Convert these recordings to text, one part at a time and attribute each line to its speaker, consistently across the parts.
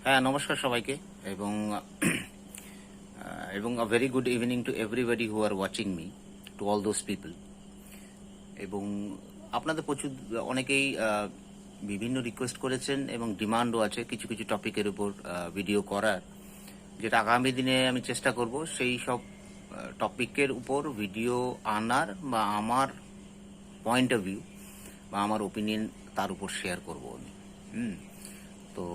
Speaker 1: হ্যাঁ, নমস্কার সবাইকে এবং এবং a very good evening to everybody who are watching me, to all those people. এবং আপনাদের প্রচুর অনেকেই বিভিন্ন রিকোয়েস্ট করেছেন এবং ডিমান্ডও আছে কিছু কিছু টপিকের উপর ভিডিও করার, যেটা আগামী দিনে আমি চেষ্টা করব সেই সব টপিকের উপর ভিডিও আনার বা আমার পয়েন্ট অফ ভিউ বা আমার ওপিনিয়ন তার উপর শেয়ার করব আমি। তো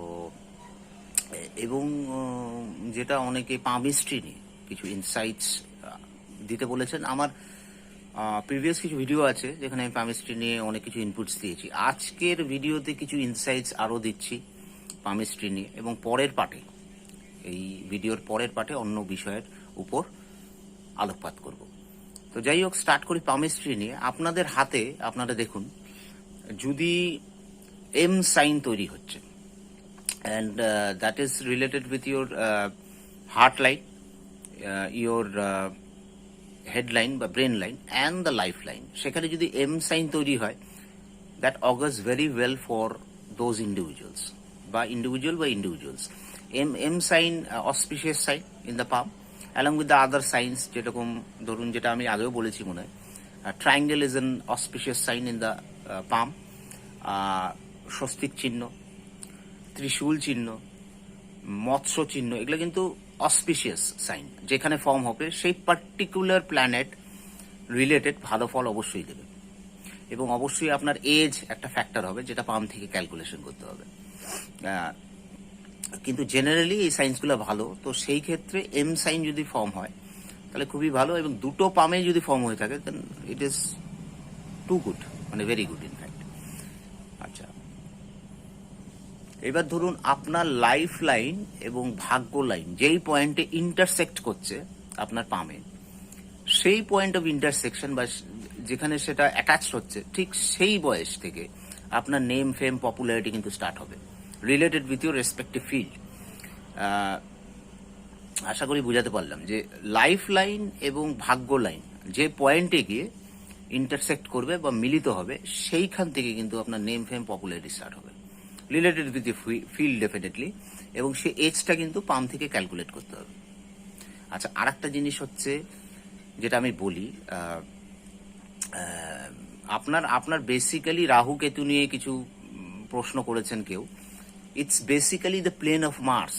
Speaker 1: এবং যেটা অনেকে পামিস্ট্রি নিয়ে কিছু ইনসাইটস দিতে বলেছেন। আমার প্রিভিয়াস কিছু ভিডিও আছে যেখানে আমি পামিস্ট্রি নিয়ে অনেক কিছু ইনপুটস দিয়েছি। আজকের ভিডিওতে কিছু ইনসাইটস আরও দিচ্ছি পামিস্ট্রি নিয়ে, এবং পরের পার্টে, এই ভিডিওর পরের পার্টে অন্য বিষয়ের উপর আলোকপাত করব। তো যাই হোক, স্টার্ট করি পামিস্ট্রি নিয়ে। আপনাদের হাতে আপনারা দেখুন, যদি এম সাইন তৈরি হচ্ছে, and that is related with your heart line, your headline বা brain line and the life line। সেখানে যদি এম সাইন তৈরি হয়, that augurs very well for those individuals বা individuals। M sign auspicious sign in the palm along with the other signs, যেরকম ধরুন, যেটা আমি আগেও বলেছি মনে হয়, triangle is an auspicious sign in the palm, Swastik চিহ্ন, ত্রিশূল চিহ্ন, মৎস্য চিহ্ন, এগুলো কিন্তু অসপিশিয়াস সাইন। যেখানে ফর্ম হবে সেই পার্টিকুলার প্ল্যানেট রিলেটেড ভালো ফল অবশ্যই দেবে, এবং অবশ্যই আপনার এজ একটা ফ্যাক্টর হবে, যেটা পাম থেকে ক্যালকুলেশন করতে হবে। কিন্তু জেনারেলি এই সাইন্সগুলো ভালো। তো সেই ক্ষেত্রে এম সাইন যদি ফর্ম হয় তাহলে খুবই ভালো, এবং দুটো পামে যদি ফর্ম হয়ে থাকে দেন ইট ইজ টু গুড, মানে ভেরি গুড ইনফ্যাক্ট। আচ্ছা, এবার ধরুন আপনার লাইফ লাইন এবং ভাগ্য লাইন যেই পয়েন্টে ইন্টারসেক্ট করছে আপনার পামে, সেই পয়েন্ট অফ ইন্টারসেকশন বা যেখানে সেটা অ্যাটাচ হচ্ছে, ঠিক সেই বয়স থেকে আপনার নেম, ফেম, পপুলারিটি কিন্তু স্টার্ট হবে related with your respective field. আশা করি বুঝাতে পারলাম যে লাইফ লাইন এবং ভাগ্য লাইন যে পয়েন্টে গিয়ে ইন্টারসেক্ট করবে বা মিলিত হবে, সেইখান থেকে কিন্তু আপনার নেম, ফেম, পপুলারিটি স্টার্ট হবে related with the field definitely, এবং সে এজটা কিন্তু পাম থেকে ক্যালকুলেট করতে হবে। আচ্ছা, আর একটা জিনিস হচ্ছে যেটা আমি বলি, আপনার বেসিক্যালি রাহু কেতু নিয়ে কিছু প্রশ্ন করেছেন কেউ। It's basically the plane of Mars.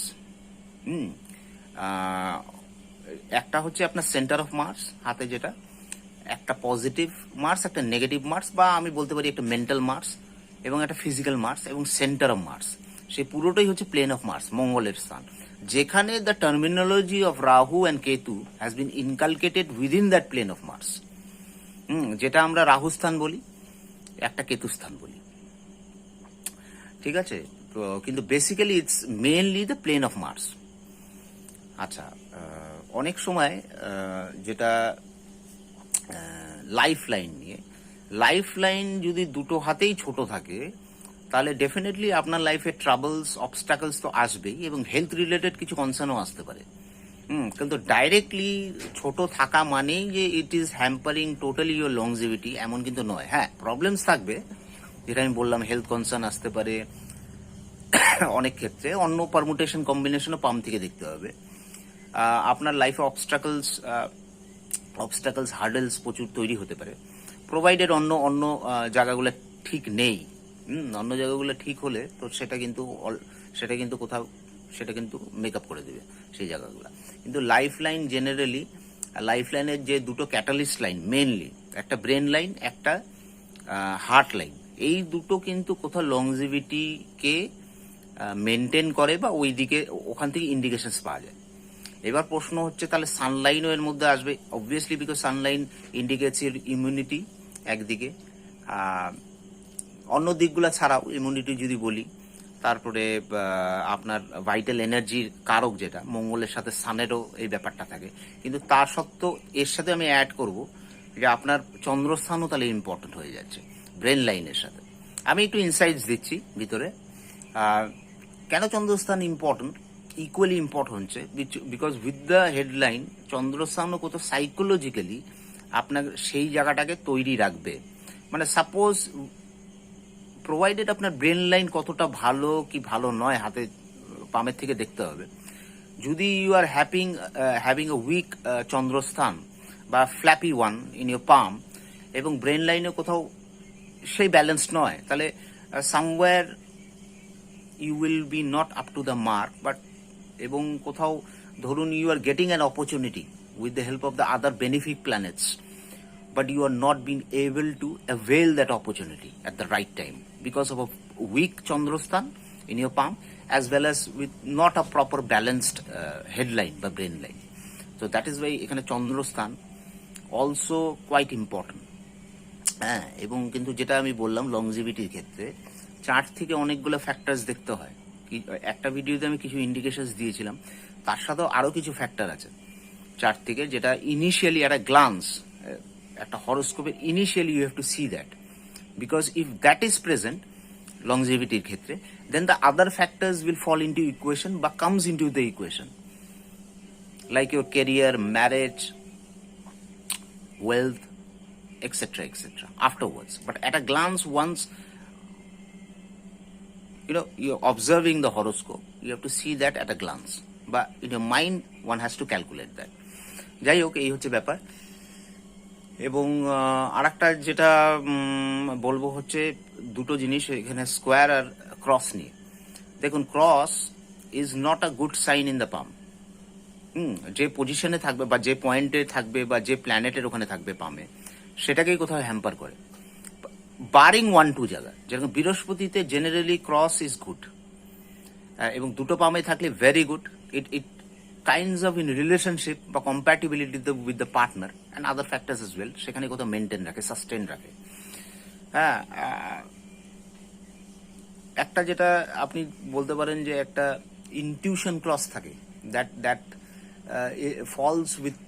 Speaker 1: একটা হচ্ছে আপনার সেন্টার অফ মার্স হাতে, যেটা একটা পজিটিভ মার্স, একটা নেগেটিভ মার্স, বা আমি বলতে পারি একটা মেন্টাল মার্স এবং একটা ফিজিক্যাল মার্স, এবং সেন্টার অফ মার্স। সেই পুরোটাই হচ্ছে প্লেন অফ মার্স, মঙ্গলের স্থান, যেখানে the terminology of Rahu and Ketu has been inculcated within that plane of Mars. যেটা আমরা রাহু স্থান বলি, একটা কেতু স্থান বলি, ঠিক আছে? কিন্তু basically it's mainly the plane of Mars. আচ্ছা, অনেক সময় যেটা লাইফ লাইন নিয়ে, লাইফ লাইন যদি দুটো হাতেই ছোট থাকে তাহলে ডেফিনেটলি আপনার লাইফে ট্রাবলস, অবস্টাকলস তো আসবেই, এবং হেলথ রিলেটেড কিছু কনসার্নও আসতে পারে। কিন্তু ডাইরেক্টলি ছোট থাকা মানেই যে it is hampering totally your longevity, এমন কিন্তু নয়। হ্যাঁ, প্রবলেমস থাকবে, যেটা আমি বললাম, হেলথ কনসার্ন আসতে পারে। অনেক ক্ষেত্রে অন্য পারমুটেশন কম্বিনেশনও পাম থেকে দেখতে হবে। আপনার লাইফে অবস্টাকলস, হার্ডেলস প্রচুর তৈরি হতে পারে, প্রোভাইডেড অন্য জায়গাগুলো ঠিক নেই। অন্য জায়গাগুলো ঠিক হলে তো সেটা কিন্তু মেক আপ করে দেবে সেই জায়গাগুলো। কিন্তু লাইফ লাইন জেনারেলি, লাইফ লাইনের যে দুটো ক্যাটালিস্ট লাইন মেনলি, একটা ব্রেন লাইন, একটা হার্ট লাইন, এই দুটো কিন্তু কোথাও লংজিভিটিকে মেনটেন করে বা ওখান থেকে ইন্ডিকেশনস পাওয়া যায়। এবার প্রশ্ন হচ্ছে, তাহলে সানলাইনও এর মধ্যে আসবে obviously, because sun line indicates your immunity একদিকে, অন্য দিকগুলো ছাড়াও ইমিউনিটি যদি বলি, তারপরে আপনার ভাইটাল এনার্জির কারক যেটা মঙ্গলের সাথে সানেরও এই ব্যাপারটা থাকে। কিন্তু তার সত্ত্বেও এর সাথে আমি অ্যাড করব যে আপনার চন্দ্রস্থানও তাহলে ইম্পর্টেন্ট হয়ে যাচ্ছে ব্রেন লাইনের সাথে। আমি একটু ইনসাইটস দিচ্ছি ভিতরে, কেন চন্দ্রস্থান ইম্পর্টেন্ট, ইকুয়ালি ইম্পর্টেন্ট হচ্ছে বিকজ উইথ দ্য হেডলাইন চন্দ্রস্থানও কোথাও সাইকোলজিক্যালি আপনার সেই জায়গাটাকে তৈরি রাখবে। মানে সাপোজ প্রোভাইডেড আপনার ব্রেন লাইন কতটা ভালো কি ভালো নয় হাতে পামের থেকে দেখতে হবে। যদি you are having a weak চন্দ্রস্থান বা flappy one in your palm এবং ব্রেন লাইনে কোথাও সেই ব্যালেন্স নয়, তাহলে somewhere you will be not up to the mark. But এবং কোথাও ধরুন you are getting an opportunity with the help of the other benefic planets, but you are not being able to avail that opportunity at the right time because of a weak chandrasthan in your palm, as well as with not a proper balanced headline বা brain line. So that is why এখানে চন্দ্রস্থান also quite important. হ্যাঁ, এবং কিন্তু যেটা আমি বললাম লংজিভিটির ক্ষেত্রে chart থেকে অনেকগুলো ফ্যাক্টরস দেখতে হয়। একটা ভিডিওতে আমি কিছু ইন্ডিকেশনস দিয়েছিলাম, তার সাথেও আরো কিছু ফ্যাক্টর আছে চার্ট থেকে, যেটা ইনিশিয়ালি একটা গ্লান্স, একটা হরোস্কোপে initially you have to see that, because if that is present লংজিভিটির ক্ষেত্রে, then the other factors will fall into equation বা comes into the equation, like your career, marriage, wealth, etc., etc. afterwards. But at a glance, once you're observing the horoscope, you have to see that at a glance. But in your mind, one has to calculate that. যাই হোক, এই হচ্ছে ব্যাপার। এবং আরেকটা যেটা বলবো হচ্ছে দুটো জিনিস এখানে, স্কোয়ার আর ক্রস নিয়ে। দেখুন, cross is not a good sign in the palm. যে পজিশনে থাকবে বা যে পয়েন্টে থাকবে বা যে প্ল্যানেটের ওখানে থাকবে পামে, সেটাকেই কোথাও হ্যাম্পার করে, বারিং 1-2 জায়গা। যেরকম বৃহস্পতিতে জেনারেলি ক্রস ইজ গুড, এবং দুটো পামে থাকলে very good. It kinds of in relationship বা compatibility with the partner and other factors as well, সেখানে কোথাও মেনটেন রাখে, সাস্টেন রাখে। হ্যাঁ, একটা যেটা আপনি বলতে পারেন যে একটা ইনটিউশন ক্লস থাকে, that falls with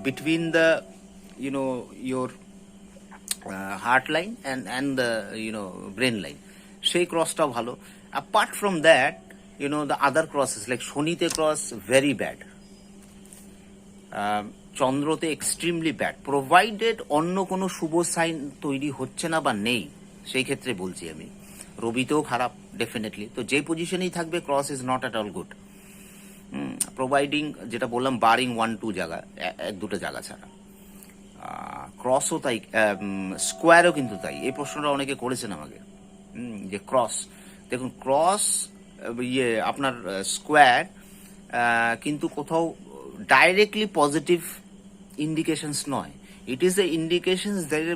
Speaker 1: between the your heart line and the brain line, সেই ক্রসটাও ভালো। apart from that, the other crosses like শনিতে ক্রস very bad, চন্দ্রতে এক্সট্রিমলি ব্যাড, প্রোভাইডেড অন্য কোনো শুভ সাইন তৈরি হচ্ছে না বা নেই, সেই ক্ষেত্রে বলছি আমি। রবিতেও খারাপ ডেফিনেটলি, তো যে পজিশনেই থাকবে cross is not at all good, providing, যেটা বললাম, বারিং 1-2 জায়গা, 1-2 জায়গা ছাড়া। ক্রসও তাই, স্কোয়ারও কিন্তু তাই। এই প্রশ্নটা অনেকে করেছেন আমাকে, যে ক্রস, দেখুন ক্রস আপনার স্কোয়ার কিন্তু কোথাও ডাইরেক্টলি পজিটিভ ইন্ডিকেশনস নয়। It is the indications that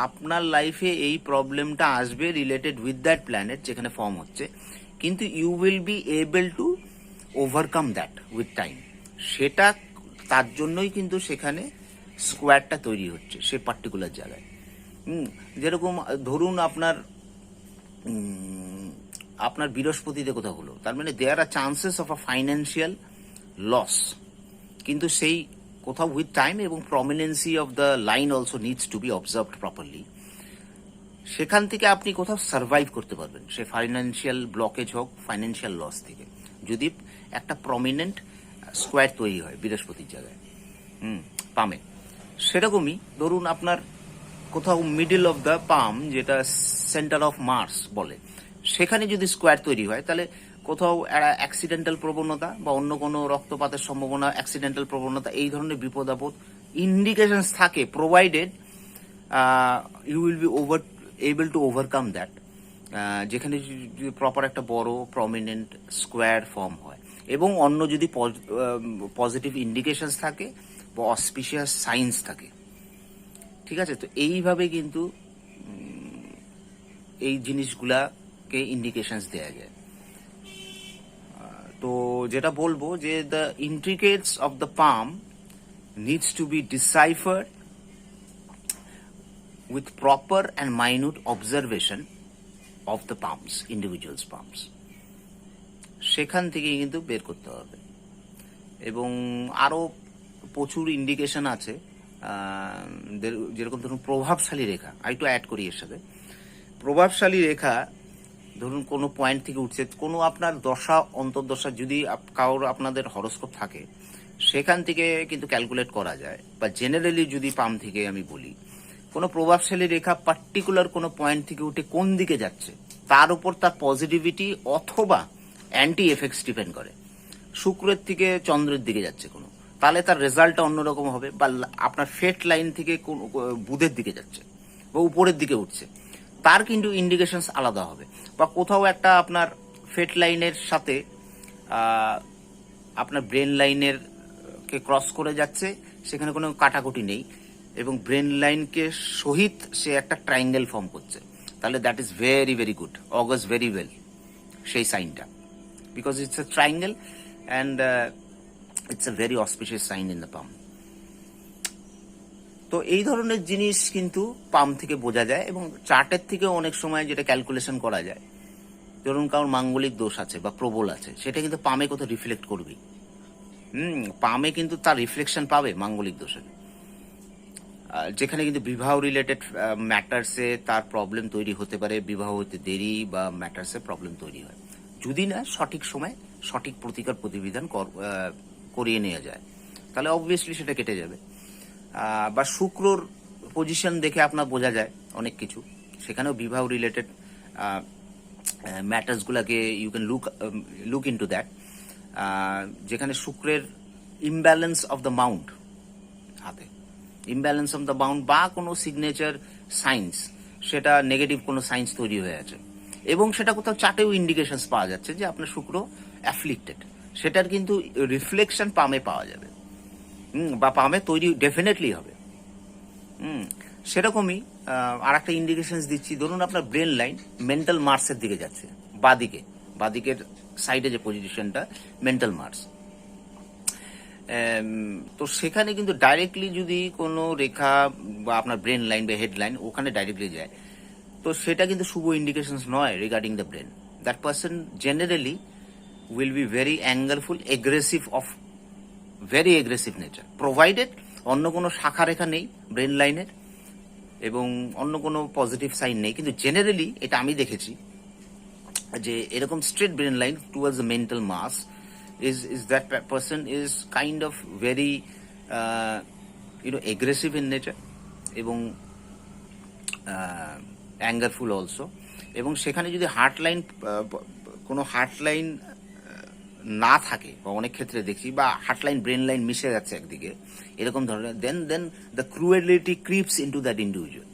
Speaker 1: আপনার লাইফে এই প্রবলেমটা আসবে রিলেটেড উইথ দ্যাট প্ল্যানেট যেখানে ফর্ম হচ্ছে, কিন্তু you will be able to overcome that with time. সেটা তার জন্যই কিন্তু সেখানে স্কোয়ারটা তৈরি হচ্ছে সে পার্টিকুলার জায়গায়। যেরকম ধরুন আপনার বৃহস্পতিতে কোথাও হলো, তার মানে there are chances of a financial loss, কিন্তু সেই কোথাও উইথ টাইম এবং prominency of the line also needs to be observed properly, সেখান থেকে আপনি কোথাও সার্ভাইভ করতে পারবেন, সে ফাইন্যান্সিয়াল ব্লকেজ হোক, ফাইন্যান্সিয়াল লস থেকে, যদি একটা প্রমিনেন্ট স্কোয়ার তৈরি হয় বৃহস্পতির জায়গায় পামে। সেরকমই ধরুন আপনার কোথাও মিডল অফ দ্য পাম, যেটা সেন্টার অফ মার্স বলে, সেখানে যদি স্কোয়ার তৈরি হয়, তাহলে কোথাও অ্যাক্সিডেন্টাল প্রবণতা বা অন্য কোনো রক্তপাতের সম্ভাবনা, অ্যাক্সিডেন্টাল প্রবণতা, এই ধরনের বিপদ আপদ ইন্ডিকেশনস থাকে, provided you will be able to overcome that, যেখানে প্রপার একটা বড় প্রমিনেন্ট স্কোয়ার ফর্ম হয়, এবং অন্য যদি পজিটিভ ইন্ডিকেশনস থাকে বা অসপিশিয়াস সাইন্স থাকে। ঠিক আছে, তো এইভাবে কিন্তু এই জিনিসগুলাকে ইন্ডিকেশনস দেয়া যায়। তো যেটা বলবো যে the intricates of the palm needs to be deciphered with proper and minute observation of the palms, individuals palms, সেখান থেকে কিন্তু বের করতে হবে। এবং আরো প্রচুর ইন্ডিকেশন আছে, যেরকম ধরুন প্রভাবশালী রেখা, আর একটু অ্যাড করি এর সাথে। প্রভাবশালী রেখা ধরুন কোনো পয়েন্ট থেকে উঠছে, কোনো আপনার দশা অন্তর্দশা যদি কারোর আপনাদের হরোস্কোপ থাকে, সেখান থেকে কিন্তু ক্যালকুলেট করা যায়। বা জেনারেলি যদি পাম থেকে আমি বলি, কোনো প্রভাবশালী রেখা পার্টিকুলার কোনো পয়েন্ট থেকে উঠে কোন দিকে যাচ্ছে, তার উপর তার পজিটিভিটি অথবা অ্যান্টি এফেক্টস ডিপেন্ড করে। শুক্রের থেকে চন্দ্রের দিকে যাচ্ছে কোনো, তাহলে তার রেজাল্টটা অন্যরকম হবে। বা আপনার ফেট লাইন থেকে বুধের দিকে যাচ্ছে বা উপরের দিকে উঠছে, তার কিন্তু ইন্ডিকেশনস আলাদা হবে। বা কোথাও একটা আপনার ফেট লাইনের সাথে আপনার ব্রেন লাইনের কে ক্রস করে যাচ্ছে, সেখানে কোনো কাটাকুটি নেই, এবং ব্রেন লাইনকে সহিত সে একটা ট্রায়াঙ্গেল ফর্ম করছে, তাহলে that is very very good, augurs very well সেই সাইনটা, because it's a triangle and it's a very auspicious sign in the palm. তো এই ধরনের জিনিস কিন্তু পাম থেকে বোঝা যায়, এবং চার্টের থেকেও অনেক সময় যেটা ক্যালকুলেশন করা যায়। ধরুন কারণ মাঙ্গলিক দোষ আছে বা প্রবল আছে, সেটা কিন্তু পামে কোথাও রিফ্লেক্ট করবেই। পামে কিন্তু তার রিফ্লেকশন পাবে মাঙ্গলিক দোষের, যেখানে কিন্তু বিবাহ রিলেটেড ম্যাটার্সে তার প্রবলেম তৈরি হতে পারে, বিবাহ হতে দেরি বা ম্যাটার্সে প্রবলেম তৈরি হয়, যদি না সঠিক সময় সঠিক প্রতিকার প্রতিবিধান করিয়ে নেওয়া যায়, তাহলে অবভিয়াসলি সেটা কেটে যাবে। বা শুক্রর পজিশন দেখে আপনার বোঝা যায় অনেক কিছু, সেখানেও বিবাহ রিলেটেড ম্যাটার্সগুলোকে you can look into that, যেখানে শুক্রের ইমব্যালেন্স অফ দ্য মাউন্ট হাতে, ইমব্যালেন্স অফ দ্য মাউন্ট বা কোনো সিগনেচার সাইন্স, সেটা নেগেটিভ কোনো সাইন্স তৈরি হয়ে আছে, এবং সেটা কোথাও চার্টেও ইন্ডিকেশনস পাওয়া যাচ্ছে যে আপনার শুক্র অ্যাফ্লিক্টেড, সেটার কিন্তু রিফ্লেকশন পামে পাওয়া যাবে, বা পামে তৈরি ডেফিনেটলি হবে। সেরকমই আর একটা ইন্ডিকেশন দিচ্ছি, ধরুন আপনার ব্রেন লাইন মেন্টাল মার্সের দিকে যাচ্ছে, বাদিকের সাইডে যে পজিশনটা মেন্টাল মার্স, তো সেখানে কিন্তু ডাইরেক্টলি যদি কোনো রেখা বা আপনার ব্রেন লাইন বা হেড লাইন ওখানে ডাইরেক্টলি যায়, তো সেটা কিন্তু শুভ ইন্ডিকেশন নয় regarding the brain. That person generally will be very angerful, aggressive, of very aggressive nature, provided অন্য কোনো শাখা রেখা নেই ব্রেন লাইনের এবং অন্য কোনো পজিটিভ সাইন নেই। কিন্তু জেনারেলি এটা আমি দেখেছি যে এরকম straight brain line towards the mental mass is that person is kind of very aggressive in nature এবং অ্যাঙ্গারফুল অলসো। এবং সেখানে যদি কোনো হার্ট লাইন না থাকে, বা অনেক ক্ষেত্রে দেখছি, বা হার্ট লাইন ব্রেন লাইন মিশে যাচ্ছে একদিকে, এরকম ধরনের, then the cruelty creeps into that individual.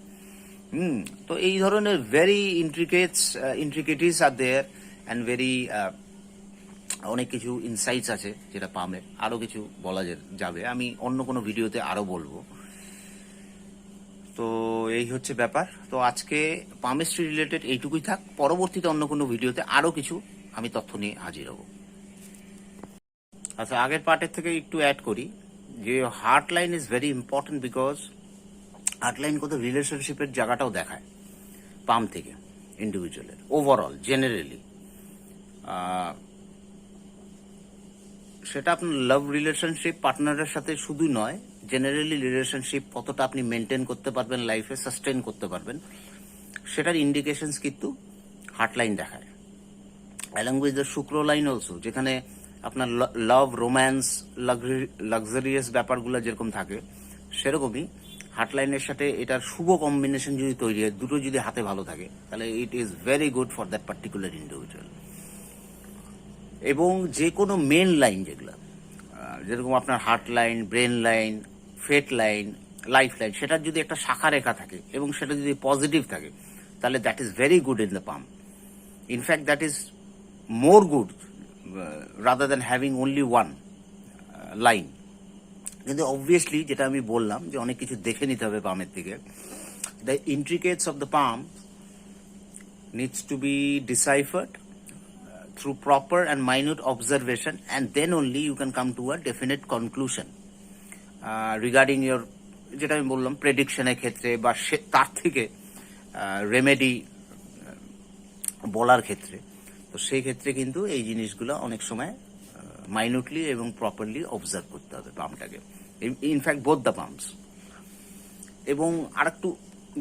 Speaker 1: তো এই ধরনের very intricacies are there and very অনেক কিছু ইনসাইটস আছে যেটা পামের, আরো কিছু বলা যাবে, আমি অন্য কোনো ভিডিওতে আরো বলবো। তো এই হচ্ছে ব্যাপার। তো আজকে পামেস্ট্রি রিলেটেড এইটুকুই থাক, পরবর্তীতে অন্য কোনো ভিডিওতে আরো কিছু আমি তথ্য নিয়ে হাজির হব। আচ্ছা, আগের পার্টের থেকে একটু অ্যাড করি যে heart line is very important, because heart line কত রিলেশনশিপের জায়গাটাও দেখায় পাম থেকে ইন্ডিভিজুয়ালের ওভারঅল জেনারেলি। সেটা আপনার লাভ রিলেশনশিপ পার্টনারের সাথে শুধু নয়, জেনারেলি রিলেশনশিপ কতটা আপনি মেনটেন করতে পারবেন, লাইফে সাস্টেন করতে পারবেন, সেটার ইন্ডিকেশনস কিন্তু হার্ট লাইন দেখায়। অ্যালং উইথ দ্য শুক্র লাইন অলসো, যেখানে আপনার লাভ, রোম্যান্স, লাক্সারিয়াস ব্যাপারগুলো যেরকম থাকে, সেরকমই হার্ট লাইনের সাথে এটার শুভ কম্বিনেশন যদি তৈরি হয়, দুটো যদি হাতে ভালো থাকে, তাহলে it is very good for that particular individual. এবং যে কোনো মেন লাইন যেগুলো, যেরকম আপনার হার্ট লাইন, ব্রেন লাইন, ফেট লাইন, লাইফ লাইন, সেটার যদি একটা শাখা রেখা থাকে এবং সেটা যদি পজিটিভ থাকে, তাহলে that is very good in the palm. In fact that is more good rather than having only one line. কিন্তু অবভিয়াসলি যেটা আমি বললাম যে অনেক কিছু দেখে নিতে হবে পামের থেকে, the intricates of the palm needs to be deciphered through proper and minute observation, and then only you can come to a definite conclusion regarding your, যেটা আমি বললাম, প্রেডিকশনের ক্ষেত্রে বা তার থেকে রেমেডি বলার ক্ষেত্রে। তো সেই ক্ষেত্রে কিন্তু এই জিনিসগুলো অনেক সময় মাইনুটলি এবং প্রপারলি অবজার্ভ করতে হবে পামটাকে, ইনফ্যাক্ট বোথ দ্য পাম্পস। এবং আরেকটু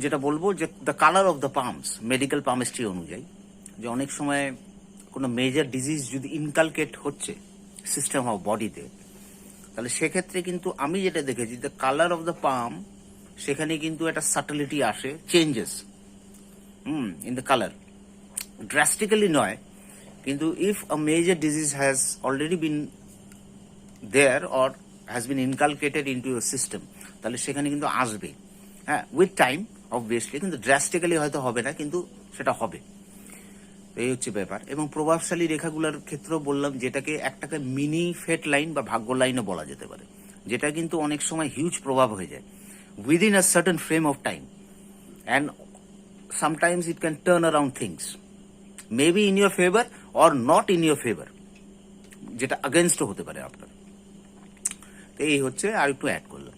Speaker 1: যেটা বলবো যে the colour of the palms medical palmistry অনুযায়ী, যে অনেক সময় কোনো মেজর ডিজিজ যদি ইনকালকেট হচ্ছে সিস্টেম অফ বডিতে, তাহলে সেক্ষেত্রে কিন্তু আমি যেটা দেখেছি, the colour of the palm, সেখানে কিন্তু একটা সাটেলিটি আসে, changes in the colour, drastically নয়, কিন্তু if a major disease has already been there or has been inculcated into your system, তাহলে সেখানে কিন্তু আসবে, হ্যাঁ, উইথ টাইম অবভিয়াসলি, কিন্তু ড্রাস্টিক্যালি হয়তো হবে না, কিন্তু সেটা হবে। এই হচ্ছে ব্যাপার। এবং প্রভাবশালী রেখাগুলোর ক্ষেত্রেও বললাম, যেটাকে একটাকে মিনি ফেট লাইন বা ভাগ্য লাইনও বলা যেতে পারে, যেটা কিন্তু অনেক সময় হিউজ প্রভাব হয়ে যায় within a certain frame of time, and sometimes it can turn around things, maybe in your favour or not in your favour, যেটা আগেনস্টও হতে পারে আপনার। তো এই হচ্ছে, আর একটু অ্যাড করলাম।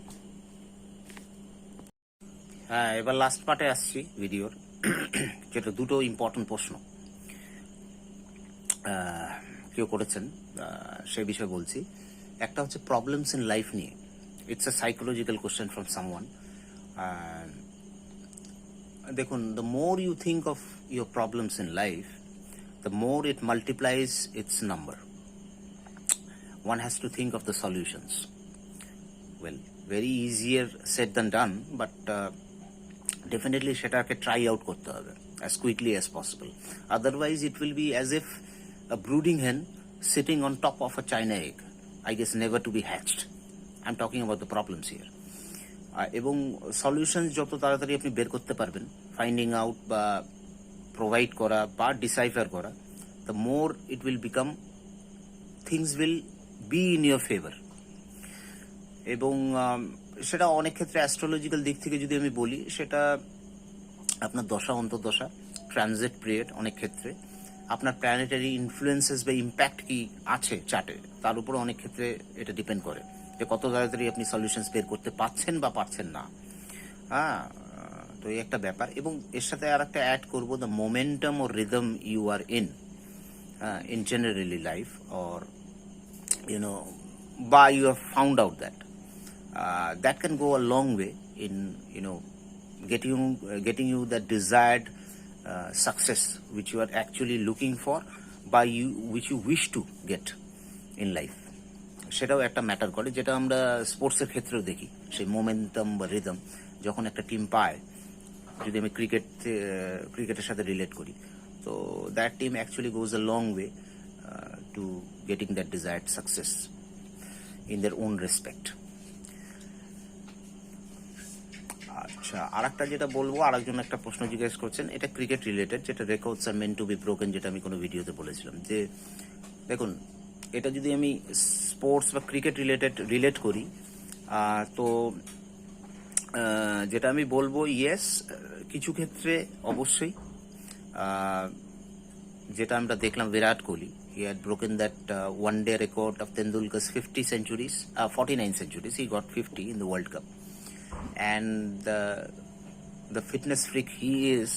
Speaker 1: হ্যাঁ, এবার লাস্ট পার্টে আসছি ভিডিওর, যেটা দুটো ইম্পর্টেন্ট প্রশ্ন কেউ করেছেন, সে বিষয়ে বলছি। একটা হচ্ছে প্রবলেমস ইন লাইফ নিয়ে। It's a psychological question from someone. দেখুন, the more you think of your problems in life, the more it multiplies its number. One has to think of the solutions. Well, very easier said than done, but definitely সেটাকে try out করতে হবে as quickly as possible. Otherwise, it will be as if a brooding hen sitting on top of a china egg, I guess never to be hatched. I'm talking about the problems here. এবং solution যত তাড়াতাড়ি আপনি বের করতে পারবেন, finding out বা provide করা বা ডিসাইফার করা, the more it will become, things will be in your favor. এবং সেটা অনেক ক্ষেত্রে অ্যাস্ট্রোলজিক্যাল দিক থেকে যদি আমি বলি, সেটা আপনার দশা অন্তর্দশা, ট্রানজিট পিরিয়ড, অনেক ক্ষেত্রে আপনার প্ল্যানেটারি ইনফ্লুয়েন্সেস বা ইম্প্যাক্ট কি আছে চার্টে, তার উপর অনেক ক্ষেত্রে এটা ডিপেন্ড করে যে কত তাড়াতাড়ি আপনি সলিউশনস বের করতে পারছেন বা পারছেন না। হ্যাঁ, তো এই একটা ব্যাপার। এবং এর সাথে আর একটা অ্যাড করবো, the momentum or rhythm you are in generally life, or by you have found out that can go a long way in getting you that desired success which you are actually looking for, which you wish to get in life. সেটাও একটা matter করে, যেটা আমরা স্পোর্টসের ক্ষেত্রেও দেখি, সেই momentum বা রিদম যখন একটা টিম পায়। যদি আমি ক্রিকেটের সাথে রিলেট করি, তো that team actually goes a long way to getting that desired success in their own respect. আচ্ছা, আর একটা যেটা বলবো, আরেকজন একটা প্রশ্ন জিজ্ঞেস করছেন, এটা ক্রিকেট রিলেটেড, যেটা records are meant to be broken, যেটা আমি কোনো ভিডিওতে বলেছিলাম। যে দেখুন, এটা যদি আমি স্পোর্টস বা ক্রিকেট রিলেট করি, তো যেটা আমি বলবো, ইয়েস, কিছু ক্ষেত্রে অবশ্যই, যেটা আমরা দেখলাম Virat Kohli, he had broken that one day record of Tendulkar's 49 centuries. He got 50 in the World Cup, and the fitness freak he is,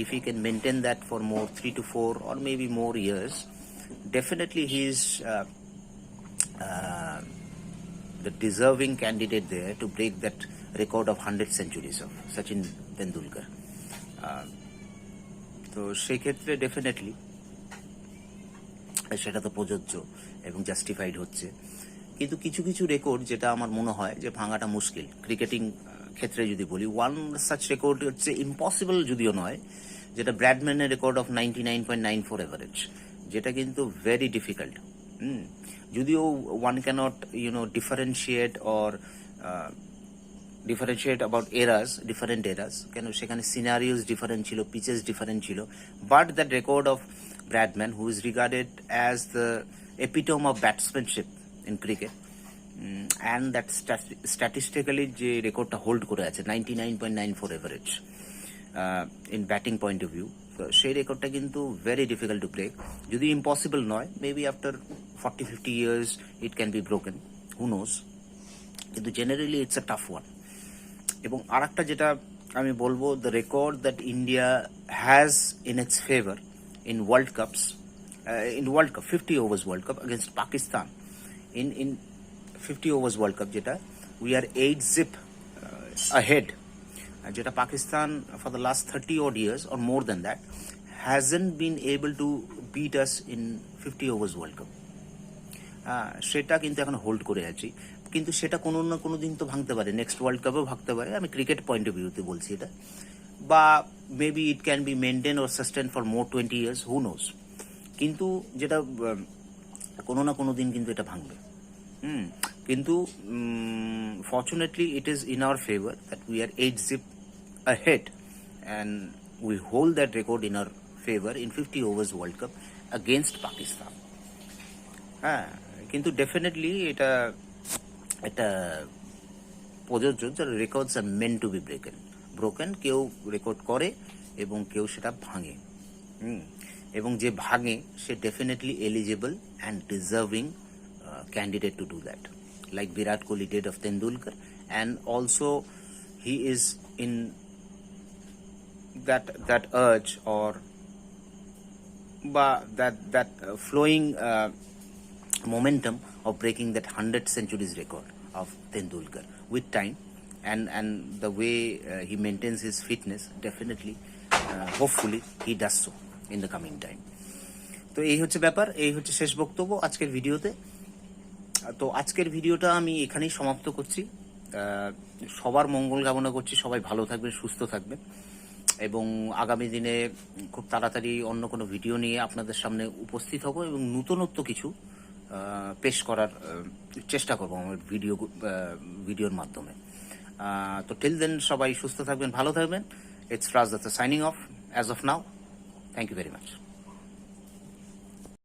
Speaker 1: if he can maintain that for more 3 to 4 or maybe more years, definitely he is the deserving candidate there to break that record of 100 centuries of Sachin Tendulkar. তো সেই ক্ষেত্রে definitely সেটা তো প্রযোজ্য এবং justified হচ্ছে। কিন্তু কিছু কিছু রেকর্ড যেটা আমার মনে হয় যে ভাঙাটা মুশকিল, ক্রিকেটিং ক্ষেত্রে যদি বলি, ওয়ান সাচ রেকর্ড হচ্ছে ইম্পসিবল যদিও নয়, যেটা ব্র্যাডম্যানের রেকর্ড অফ 99.94 এভারেজ, যেটা কিন্তু ভেরি ডিফিকাল্ট। যদিও one cannot differentiate about different eras, কেন সেখানে সিনারিওস ডিফারেন্ট ছিল, পিচেস ডিফারেন্ট ছিল, but that record of Bradman, who is regarded as the epitome of batsmanship in cricket, and that statistically যে রেকর্ডটা hold করে আছে 99.94 average in batting point of view, তো সেই রেকর্ডটা কিন্তু ভেরি ডিফিকাল্ট টু ব্রেক। যদি ইম্পসিবল নয়, maybe after 40-50 years it can be broken, who knows, কিন্তু generally it's a tough one. এবং আর একটা যেটা আমি বলবো, the record that India has in its favour in World Cups, 50 overs World Cup against Pakistan, in 50 overs World Cup, jeta we are 8-zip ahead, jeta Pakistan for the last 30 odd years or more than that hasn't been able to beat us in 50 overs World Cup. সেটা কিন্তু এখন hold করে আছি, কিন্তু সেটা কোনো না কোনো দিন তো ভাঙতে পারে, নেক্সট ওয়ার্ল্ড কাপেও ভাঙতে পারে, আমি ক্রিকেট পয়েন্ট অফ ভিউতে বলছি এটা, বা maybe it can be maintained or sustained for more 20 years, who knows. কিন্তু যেটা কোনো না কোনো দিন কিন্তু এটা ভাঙবে। কিন্তু fortunately it is in our favour that we are 8 zip ahead and we hold that record in our favor in 50 overs World Cup against Pakistan. হ্যাঁ, কিন্তু ডেফিনেটলি এটা একটা প্রযোজ্য, যার records are meant to be broken. কেউ record করে এবং কেউ সেটা ভাঙে। এবং যে ভাঙে সে definitely eligible and deserving candidate to do that, like Virat Kohli did of Tendulkar, and also he is in that urge or that flowing momentum of breaking that 100 centuries record of Tendulkar with time, and the way he maintains his fitness, definitely hopefully he does so in the coming time. তো এই হচ্ছে ব্যাপার, এই হচ্ছে শেষ বক্তব্য আজকের ভিডিওতে। তো আজকের ভিডিওটা আমি এখানেই সমাপ্ত করছি। সবার মঙ্গল কামনা করছি, সবাই ভালো থাকবেন, সুস্থ থাকবেন, এবং আগামী দিনে খুব তাড়াতাড়ি অন্য কোনো ভিডিও নিয়ে আপনাদের সামনে উপস্থিত হব এবং নূতনত্ব কিছু পেশ করার চেষ্টা করবো আমার ভিডিওর মাধ্যমে। তো টিল দেন সবাই সুস্থ থাকবেন, ভালো থাকবেন। It's Raj Dutta signing off as of now. Thank you very much.